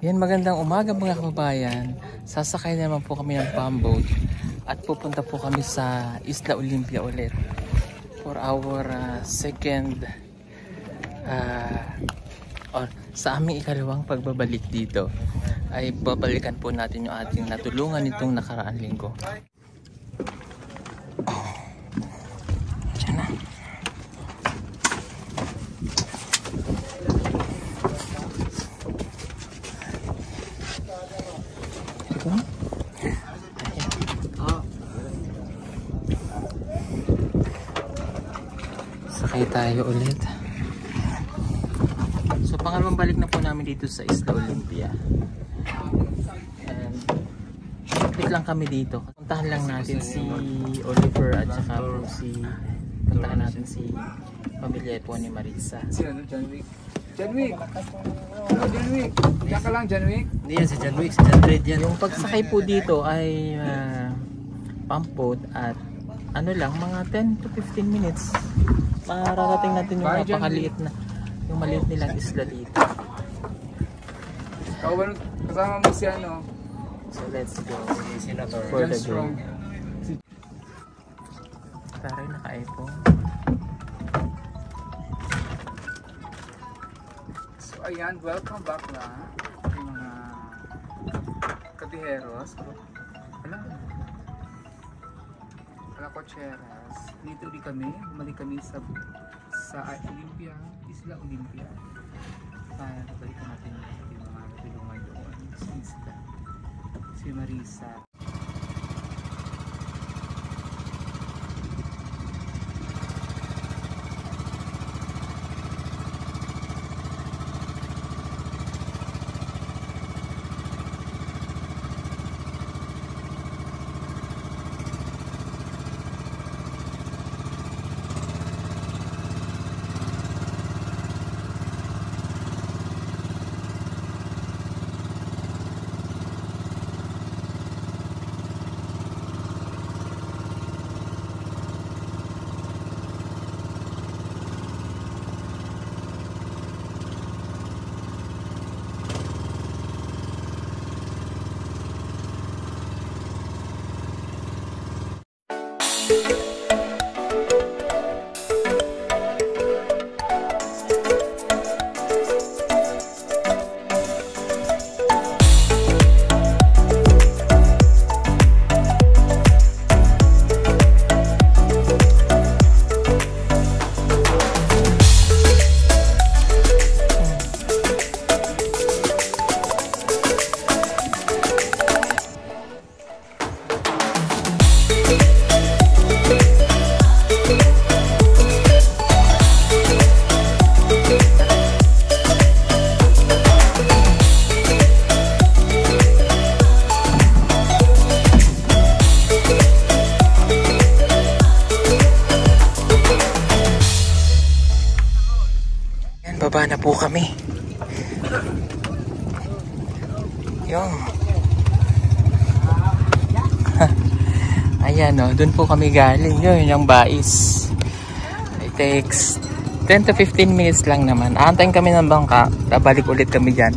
Yan, magandang umaga mga kababayan. Sasakay naman po kami ng pamboat at pupunta po kami sa Isla Olympia ulit for our second or sa aming ikalawang pagbabalik dito. Ay babalikan po natin yung ating natulungan nitong nakaraang linggo. Diyan na. Sakay tayo ulit. So pangalawang balik na po namin dito sa Isla Olympia. And shortcut lang kami dito. Puntahan lang natin si Oliver at saka po puntahan natin si pamilya po ni Marisa. Si ano, John Wick? John Wick! John Wick! Diyan ka lang, John Wick? Hindi yan si John Wick, si John Red yan. Yung pagsakay po dito ay pamboat at ano lang, mga 10 to 15 minutes. Mararating natin yung napakaliit na, yung maliit nilang isla dito. Kasama mo si ano? So let's go. Si Senator. For the Strong. day. Taray, naka-iPhone. So ayan, welcome back na yung mga kabiheros. Ala Cocheras. Dito ulit kami, bumalik kami sa Olympia, Isla Olympia. Balikan natin yung mga tulungan doon sa isla. Si Marisa. Baba na po kami. Yung ayan o, dun po kami galing. Yun yung bais. It takes 10 to 15 minutes lang naman. Aantayin kami ng bangka. Babalik ulit kami dyan.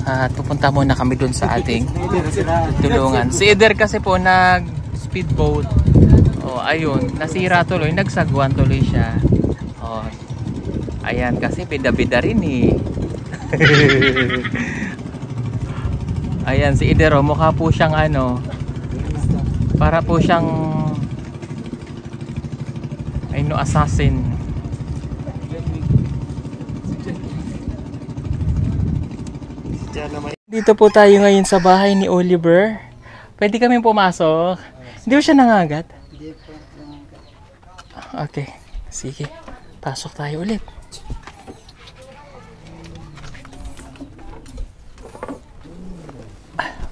At pupunta muna kami dun sa ating tulungan. Si Eder kasi po nag speedboat. O ayun, nasira tuloy. Nagsagwan tuloy siya. O ayan, kasi bida-bida rin eh. Ayan, si Idero, mukha po siyang ano, para po siyang assassin. Dito po tayo ngayon sa bahay ni Oliver. Pwede kami pumasok. Hindi po siya nangagat? Okay, sige. Pasok tayo ulit.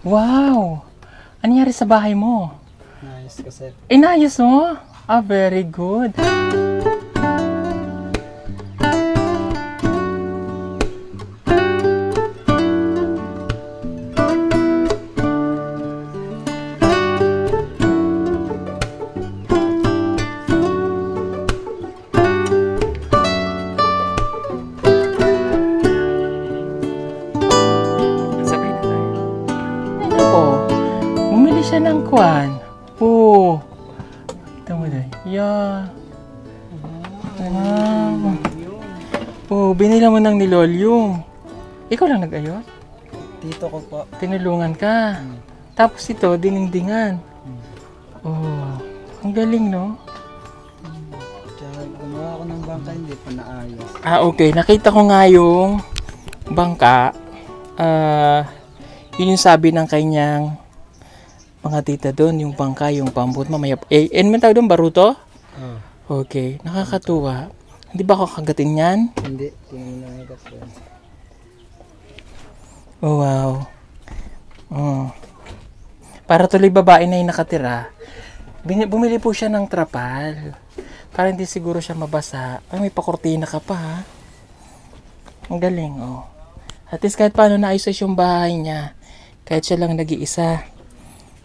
Wow! Ano nangyari sa bahay mo? Nice kasi. Inayos mo? Ah, very good. siya ng kwan. Oo. Kita mo na. Yeah. Wow. Oo, binila mo ng nilolyum. Ikaw lang nag-ayos? Tito ko po. Tinulungan ka. Tapos ito, diningdingan. Oh, ang galing, no? Kaya gumawa ako ng bangka, hindi pa naayos. Okay. Nakita ko nga yung bangka. Yun yung sabi ng kanyang mga tita doon, yung bangka, yung pambut, mamaya. Ano man tawag doon? Baruto? Okay. Nakakatuwa. Hindi ba ako kagatin yan? Hindi, tingin na kasi. Oh, wow. Oh. Para tuloy babae na yung nakatira, bumili po siya ng trapal. Para hindi siguro siya mabasa. Ay, may pakortina ka pa, ha? Ang galing, oh. At least kahit paano naayos yung bahay niya. Kahit siya lang nag-iisa.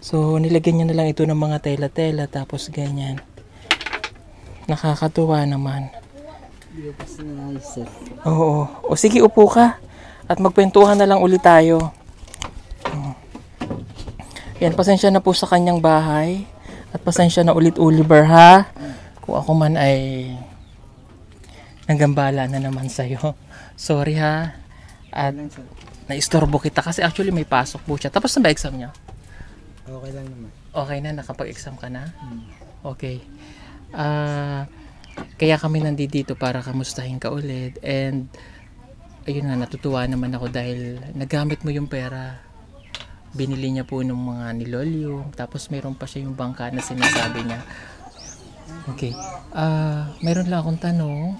So, nilagyan niya na lang ito ng mga tela-tela, tapos ganyan. Nakakatuwa naman. Hindi pa sinayos eh. Oo. O sige, upo ka. At magkwentuhan na lang ulit tayo. Yan, pasensya na po sa kanyang bahay. At pasensya na ulit, Oliver, ha? Kung ako man ay nagambala na naman sa'yo. Sorry, ha? At naistorbo kita kasi actually may pasok po siya. Tapos na ba exam niya? Okay lang naman. Okay na, nakapag-exam ka na? Okay. Kaya kami nandito para kamustahin ka ulit. And ayun nga, natutuwa naman ako dahil nagamit mo yung pera. Binili niya po ng mga nilolyum. Tapos meron pa siya yung bangka na sinasabi niya. Okay. Meron lang akong tanong.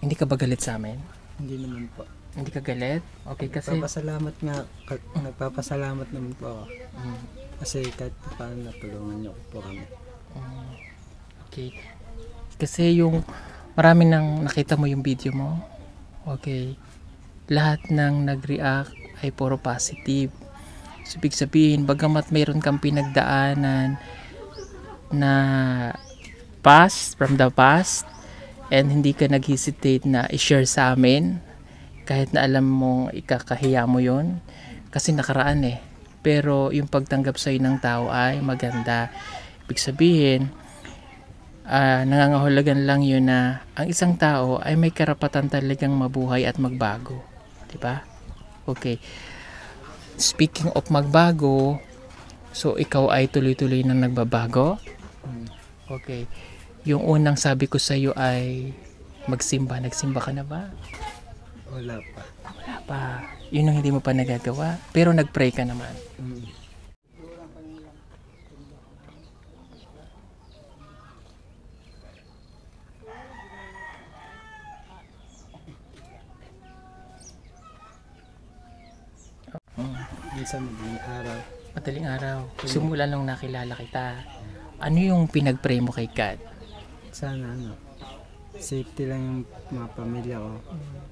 Hindi ka ba galit sa amin? Hindi naman po. Hindi ka galit? Okay, kasi... Nagpapasalamat naman po ako. Kasi kahit paano natulungan niyo po kami. Okay. Kasi yung marami nang nakita mo yung video mo. Okay. Lahat ng nag-react ay puro positive. So, ibig sabihin, bagamat mayroon kang pinagdaanan na from the past, and hindi ka nag-hesitate na i-share sa amin, kahit na alam mong ikakahiya mo yon kasi nakaraan eh. Pero yung pagtanggap sa'yo ng tao ay maganda. Ibig sabihin, nangangahulugan lang yun na ang isang tao ay may karapatan talagang mabuhay at magbago. Diba? Okay. Speaking of magbago, so ikaw ay tuloy-tuloy nang nagbabago? Okay. Yung unang sabi ko sa'yo ay magsimba. Nagsimba ka na ba? Wala pa. Wala pa. Yun ang hindi mo pa nagagawa. Pero nag-pray ka naman. Minsan madaling araw. Madaling araw. Simula nung nakilala kita, ano yung pinag-pray mo kay God? Sana safety lang yung mga pamilya ko.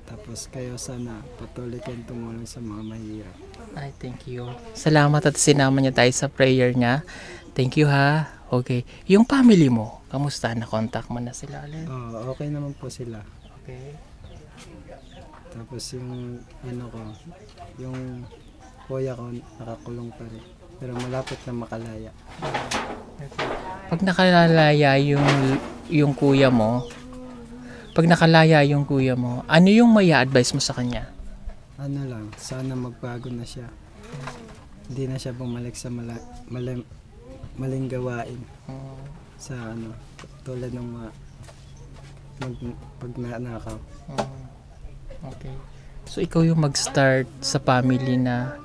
Tapos kayo sana patuloy kayong tumulong sa mga mahirap. Ay, thank you. Salamat at sinama niya tayo sa prayer niya. Thank you, ha. Okay. Yung family mo, kamusta? Na-contact mo na sila ulit? Okay naman po sila. Okay. Tapos yung yung kuya ko nakakulong pa rin. Pero malapit na makalaya. Pag nakalaya yung kuya mo, ano yung may advice mo sa kanya? Sana magbago na siya. Hindi na siya bumalik sa maling gawain. Sa tulad ng mga pagnanakaw. Okay. So ikaw yung mag-start sa family na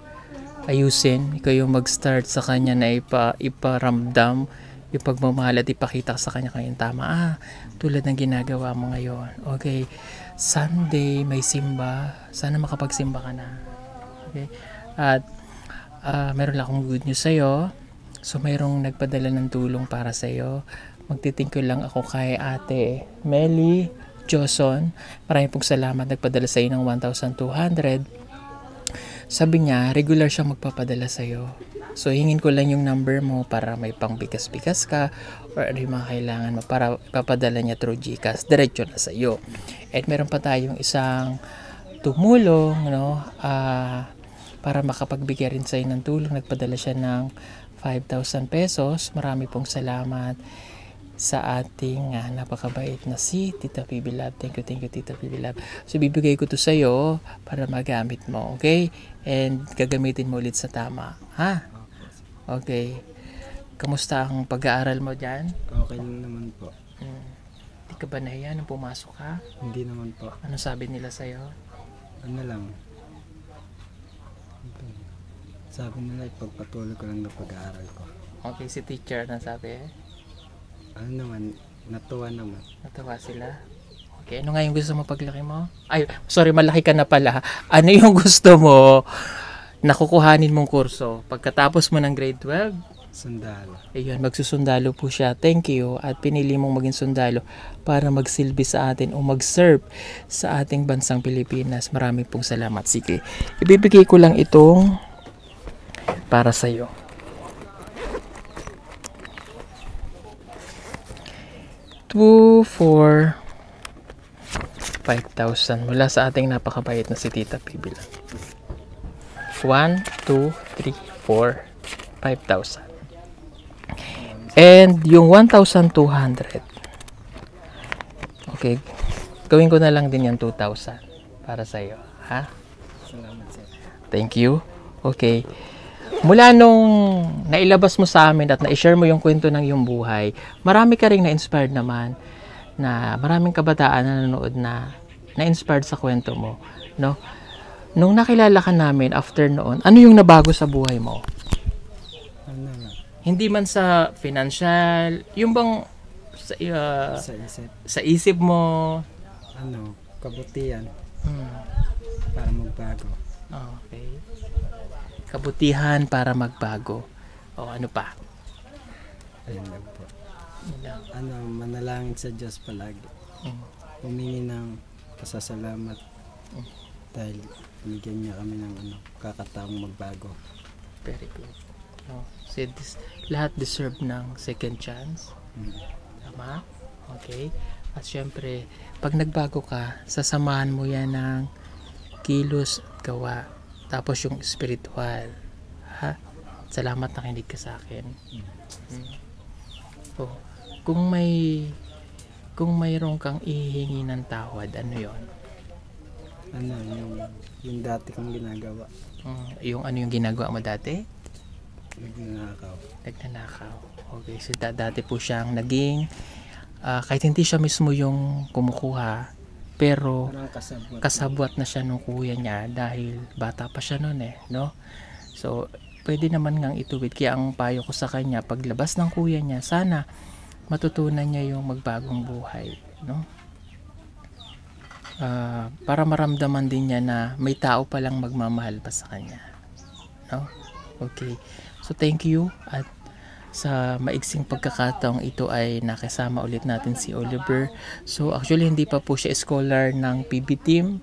ayusin, ikaw yung mag-start sa kanya na iparamdam yung pagmamahal at ipakita sa kanya kanyang tama. Tulad ng ginagawa mo ngayon. Okay. Sunday, may simba. Sana makapagsimba ka na. Okay. At meron lang akong good news sa'yo. So, mayroong nagpadala ng tulong para sa'yo. Magtitingko lang ako kay Ate Melly Joson. Maraming pong salamat. Nagpadala sa'yo ng 1,200. Sabi niya, regular siyang magpapadala sa'yo. So, hingin ko lang yung number mo para may pangbigas-bigas ka or ano yung mga kailangan mo para ipapadala niya through GCash. Diretso na sa'yo. At meron pa tayong isang tumulong, para makapagbigay rin sa'yo ng tulong. Nagpadala siya ng 5,000 pesos. Marami pong salamat sa ating napakabait na si Tita Phoebe Love. Thank you Tita Phoebe Love. So bibigay ko to sa'yo para magamit mo, okay? And gagamitin mo ulit sa tama, ha? Okay. Kamusta ang pag-aaral mo dyan? Okay lang naman po. Hindi ka ba nahiya nung pumasok ka? Hindi naman po. Ano sabi nila sa'yo? Ano lang. Sabi nila ipagpatuloy ko lang na pag-aaral ko. Okay, si teacher na sabi. Ano naman, natuwa naman. Natawa sila. Okay, ano nga yung gusto mo paglaki mo? Ay, sorry, malaki ka na pala. Ano yung gusto mo na kukuhanin mong kurso pagkatapos mo ng grade 12? Sundalo. Ayun, magsusundalo po siya. Thank you. At pinili mong maging sundalo para magsilbi sa atin o mag-serve sa ating bansang Pilipinas. Marami pong salamat. Sige, ibibigay ko lang itong para sa'yo. 2, 4, 5,000 mula sa ating napakabait na si Tita Phoebe Love. 1, 2, 3, 4, 5,000. And yung 1,200. Okay. Gawin ko na lang din yung 2,000 para sa iyo, ha? Salamat sir. Thank you. Okay. Mula nung nailabas mo sa amin at na-share mo yung kwento ng iyong buhay, marami ka ring na-inspired naman, na maraming kabataan na nanonood na na-inspired sa kwento mo, no? Nung nakilala ka namin after noon, ano yung nabago sa buhay mo? Ano nga? Hindi man sa financial, yung bang Sa isip. sa isip mo. Ano, kabutihan. Para magbago. Okay. Kabutihan para magbago. O ano pa? Ayun lang po. Yun lang. Ano, manalangin sa Diyos palagi. Humingi ng pasasalamat dahil binigyan niya kami ng kakataong magbago. Very good. No, lahat deserve ng second chance. Tama? Okay. At syempre, pag nagbago ka, sasamahan mo yan ng kilos at gawa. Tapos yung spiritual. Ha? Salamat na kinig ka sa akin. Oh, kung mayroon kang ihingi ng tawad, ano yon? Ano, yung dati kong ginagawa. Yung ano yung ginagawa mo dati? Nagnanakaw. Nagnanakaw. Okay, so dati po siyang naging kahit hindi siya mismo yung kumukuha, pero Parang kasabwat na siya nung kuya niya dahil bata pa siya noon no? So, pwede naman ngang ituwid. Kaya ang payo ko sa kanya, paglabas ng kuya niya, sana matutunan niya yung magbagong buhay, no? Para maramdaman din niya na may tao palang magmamahal pa sa kanya, no? Okay. So, thank you. At sa maigsing pagkakataong ito ay nakasama ulit natin si Oliver. So actually hindi pa po siya scholar ng PB team.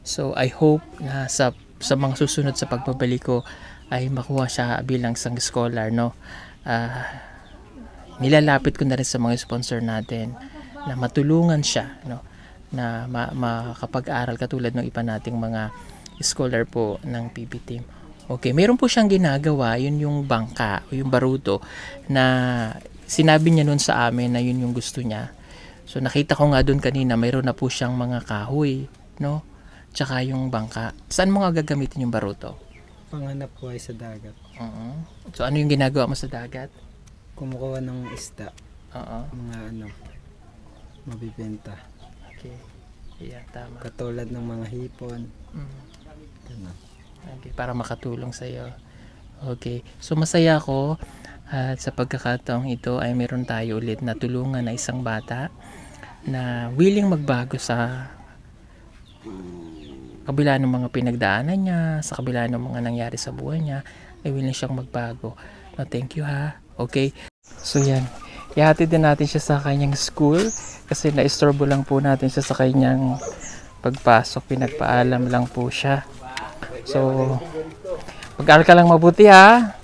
So I hope na sa mga susunod sa pagbabalik ko ay makuha siya bilang isang scholar, no? Nilalapit ko na rin sa mga sponsor natin na matulungan siya, no? Na makapag-aral katulad ng iba nating mga scholar po ng PB team. Okay, meron po siyang ginagawa, yun yung bangka o yung baruto na sinabi niya nun sa amin na yun yung gusto niya. So nakita ko nga dun kanina, mayroon na po siyang mga kahoy, no? Tsaka yung bangka. Saan mo nga gagamitin yung baruto? Panganap buhay sa dagat. So ano yung ginagawa mo sa dagat? Kumukuha ng isda. Oo. Mga mabibenta. Okay. Yeah, tama. Katulad ng mga hipon. Ganun. Okay, para makatulong sa iyo. Okay. So masaya ako at sa pagkakataong ito ay meron tayo ulit na tulungan na isang bata na willing magbago sa kabila ng mga pinagdaanan niya, sa kabila ng mga nangyari sa buhay niya, ay willing siyang magbago. No, thank you ha. Okay. So yan. Ihatid din natin siya sa kanyang school kasi naistorbo lang po natin siya sa kanyang pagpasok. Pinagpaalam lang po siya. So, mag-aral ka lang mabuti ha.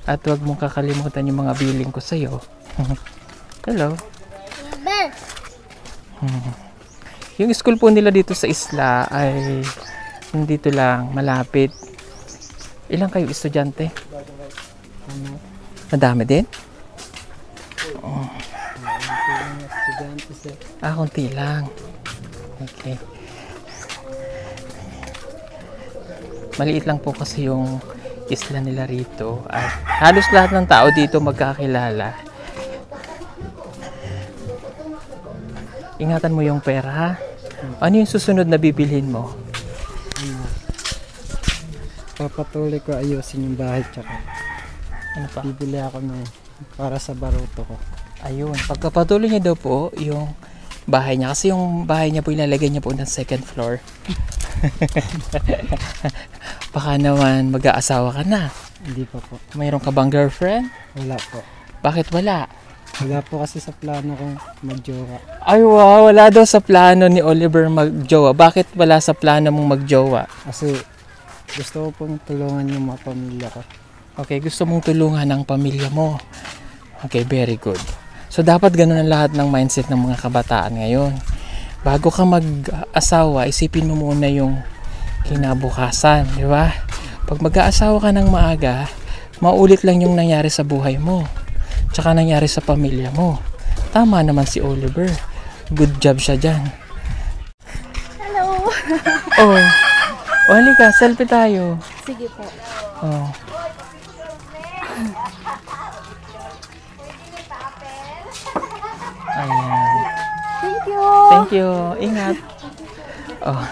At huwag mong kakalimutan yung mga billing ko sa'yo. Hello. Yung school po nila dito sa isla ay dito lang, malapit. Ilang kayo estudyante? Ano? Madami din? Konti lang yung estudyante sir. Konti lang. Okay. Maliit lang po kasi yung isla nila rito at halos lahat ng tao dito magkakilala. Ingatan mo yung pera ha. Ano yung susunod na bibilhin mo? Ano? Papatuloy ko ayusin yung bahay tsaka Ano pa? bibili ako ng para sa baruto ko. Ayun. Pagkapatuloy niya daw po yung bahay niya. Kasi yung bahay niya po ilalagay niya po ng second floor. Baka naman mag-aasawa ka na. Hindi pa po. Mayroon ka bang girlfriend? Wala po. Bakit wala? Wala po kasi sa plano kong magjowa. Ay wow, wala daw sa plano ni Oliver magjowa. Bakit wala sa plano mong magjowa? Kasi gusto ko pong tulungan yung mga pamilya ko. Okay, gusto mong tulungan ang pamilya mo. Okay, very good. So dapat ganun ang lahat ng mindset ng mga kabataan ngayon. Bago ka mag-asawa, isipin mo muna yung kinabukasan, di ba? Pag mag-aasawa ka ng maaga, maulit lang yung nangyari sa buhay mo. Tsaka nangyari sa pamilya mo. Tama naman si Oliver. Good job siya dyan. Hello! Oh, halika, selfie tayo. Sige po. Oh. Ayan. Thank you! Thank you. Ingat. Oh.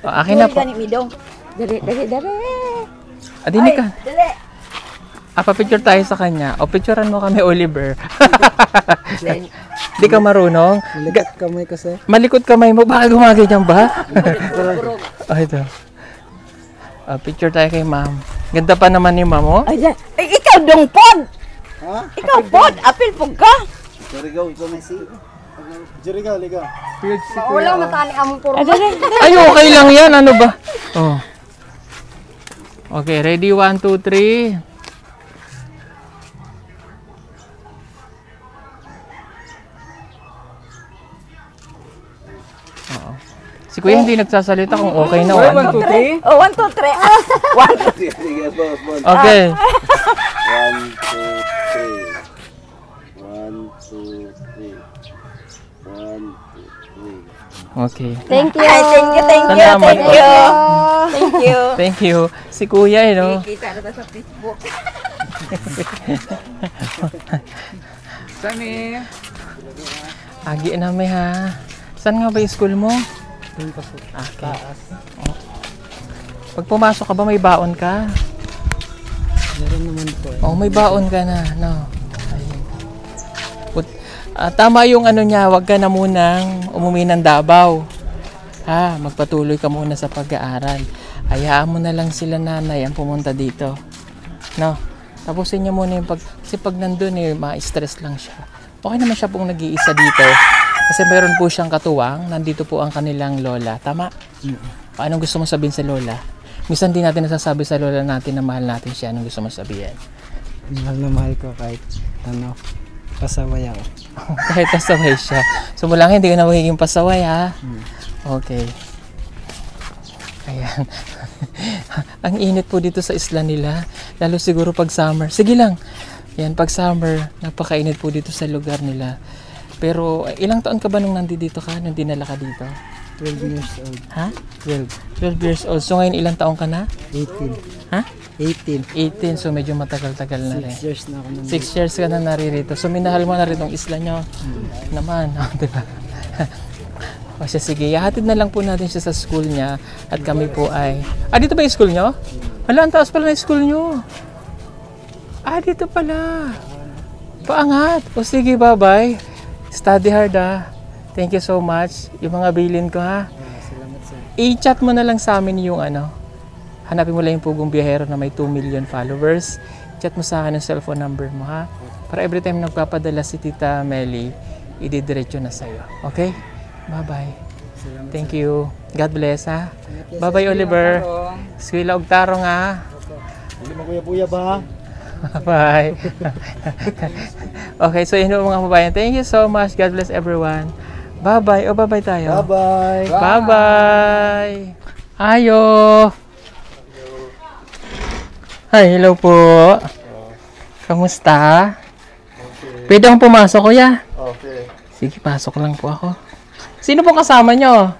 Akin na po. Gani midong. Dali. Adini ka. Dali! Pa-picture tayo sa kanya. O, picturean mo kami, Oliver. Di ka marunong. Malikot kamay ko sir. Malikot kamay mo. Baka gumaganyan ba? Oh, ito. Picture tayo kay ma'am. Ganda pa naman ni ma'am, oh. Ay, ikaw dong pod! Ha? Ikaw pod! Apil po ka! Jerigaw, ikaw may si. Jerigaw, ligaw. Wala matani among puro. Ay, okay lang yan. Ano ba? Oh. Okay, ready? 1, 2, 3. Si Kuya hindi nagsasalita kung okay na. 1, 2, 3. Oh, 1, 2, 3. 1, 2, 3. Okay. 1, 2, 3. 1, 2, 3. 1, 2, 3. Okay. Thank you. Thank Salamat po. Thank you. Thank you. Si Kuya, no? Kita na sa Facebook. Sani. Agi na may ha. Saan nga ba yung school mo? Doon pa po. Okay. Pag pumasok ka ba may baon ka? Meron naman po. Oh, may baon ka na, no? Ayun. Tama yung ano niya, wag ka na munang umuwi ng Davao. Ha, magpatuloy ka muna sa pag-aaral. Hayaan mo na lang sila nanay ang pumunta dito. No? Tapusin niya muna yung kasi pag nandun ma-stress lang siya. Okay naman siya pong nag-iisa dito. Kasi meron po siyang katuwang, nandito po ang kanilang lola. Tama? Anong gusto mo sabihin sa lola? Minsan din natin nasasabi sa lola natin na mahal natin siya. Anong gusto mo sabihin? Mahal na mahal ko kahit pasaway ako. Kahit pasaway siya. So mula ngayon, hindi ka na magiging pasaway ha? Okay. Ayan. Ang init po dito sa isla nila. Lalo siguro pag summer. Sige lang. Yan, pag summer, napakainit po dito sa lugar nila. Pero ilang taon ka ba nung nandito ka? Nung dinala ka dito? 12 years old. Ha? 12. 12 years old. So ngayon ilang taon ka na? 18. Ha? 18. 18. So medyo matagal-tagal na rin. 6 years na ako nandito. 6 years ka na naririto. So minahal mo na rin itong isla nyo. Naman. Diba? O siya, sige. Ihatid na lang po natin siya sa school niya. At kami po ay... dito ba yung school nyo? Hala, ang taas pala na yung school nyo. Dito pala. Paangat. O sige, bye-bye. Study hard Thank you so much. Yung mga bilin ko ha. Salamat sir. I-chat mo na lang sa amin yung hanapin mo lang yung Pugong Biyahero na may 2 million followers. Chat mo sa akin yung cellphone number mo ha. Para every time nagpapadala si Tita Melly, ididiretso na sa'yo. Okay? Bye-bye. Salamat. Thank you. God bless ha. Bye-bye Oliver. Skwila og tarong ha. Hindi mo kuya-buya ba? Bye. Okay, so yun mga kababayan. Thank you so much. God bless everyone. Bye-bye. O, bye-bye tayo. Bye-bye. Bye-bye. Ayo. Hi, hello po. Kamusta? Okay. Pwede akong pumasok, kuya? Okay. Sige, pasok lang po ako. Sino pong kasama nyo?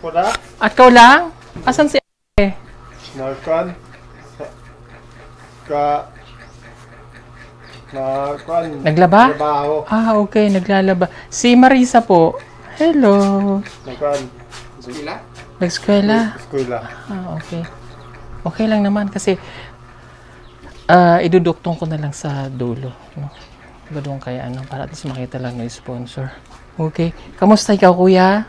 Kuda? At ikaw lang? Asan si ate? Narkan? Naglaba? Trabaho. Ah, okay. Naglalaba. Si Marisa po. Hello. Narkan? Nag-eskwela? Eskwela. Ah, okay. Okay lang naman kasi iduduktong ko na lang sa dulo. No? Gadong kaya para at least makita lang ng sponsor. Okay. Kamusta ikaw, kuya?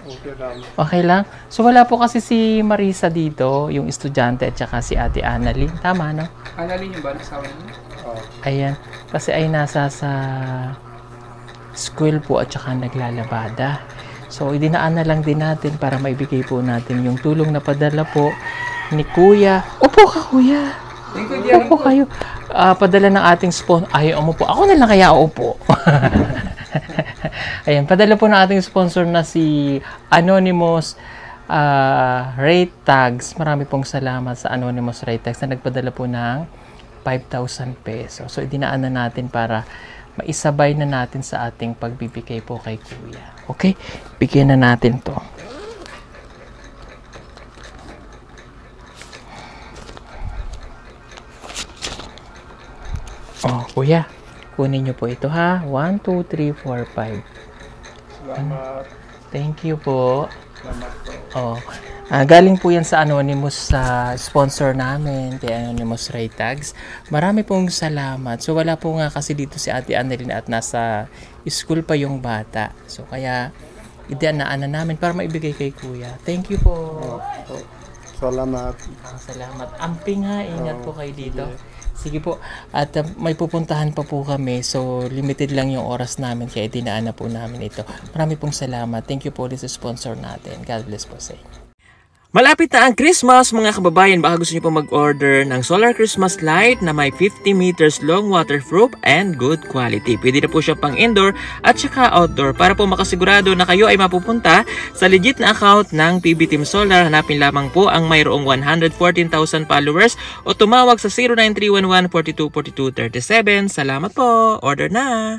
Okay lang. Okay lang? So wala po kasi si Marisa dito, yung estudyante at saka si Ate Annalyn. Tama, no? Annalyn yung ba? Nasawa niyo? Ayan. Kasi ay nasa sa school po at saka naglalabada. So idinaan na lang din natin para maibigay po natin yung tulong na padala po ni Kuya. Upo ka, Kuya. Upo kayo. Padala ng ating sponsor. Ayaw mo po. Ako na lang kaya upo. Ayan. Padala po ng ating sponsor na si Anonymous Rate Tags. Marami pong salamat sa Anonymous Rate Tags na nagpadala po ng 5,000 pesos. So, idinaan na natin para maisabay na natin sa ating pagbibigay po kay Kuya. Okay? Bigyan na natin to. Oh, Kuya. Kunin niyo po ito ha. 1, 2, 3, 4, 5. Salamat. Thank you po. Salamat po. Oh. Galing po yan sa Anonymous sa sponsor namin, kay Anonymous Rate Tags. Marami pong salamat. So wala po nga kasi dito si Ate Annalyn at nasa school pa yung bata. So kaya idinaan na namin para maibigay kay Kuya. Thank you po. Salamat. Salamat. Amping ha. Ingat po kayo dito. Sige po. At may pupuntahan pa po kami. So, limited lang yung oras namin. Kaya dinaan na po namin ito. Marami pong salamat. Thank you po ulit sa sponsor natin. God bless po sa inyo. Malapit na ang Christmas mga kababayan. Baka gusto niyo po mag-order ng solar Christmas light na may 50 meters long, waterproof and good quality. Pwede na po siya pang indoor at saka outdoor. Para po makasigurado na kayo ay mapupunta sa legit na account ng PB Team Solar, hanapin lamang po ang mayroong 114,000 followers o tumawag sa 09311 424237. Salamat po! Order na!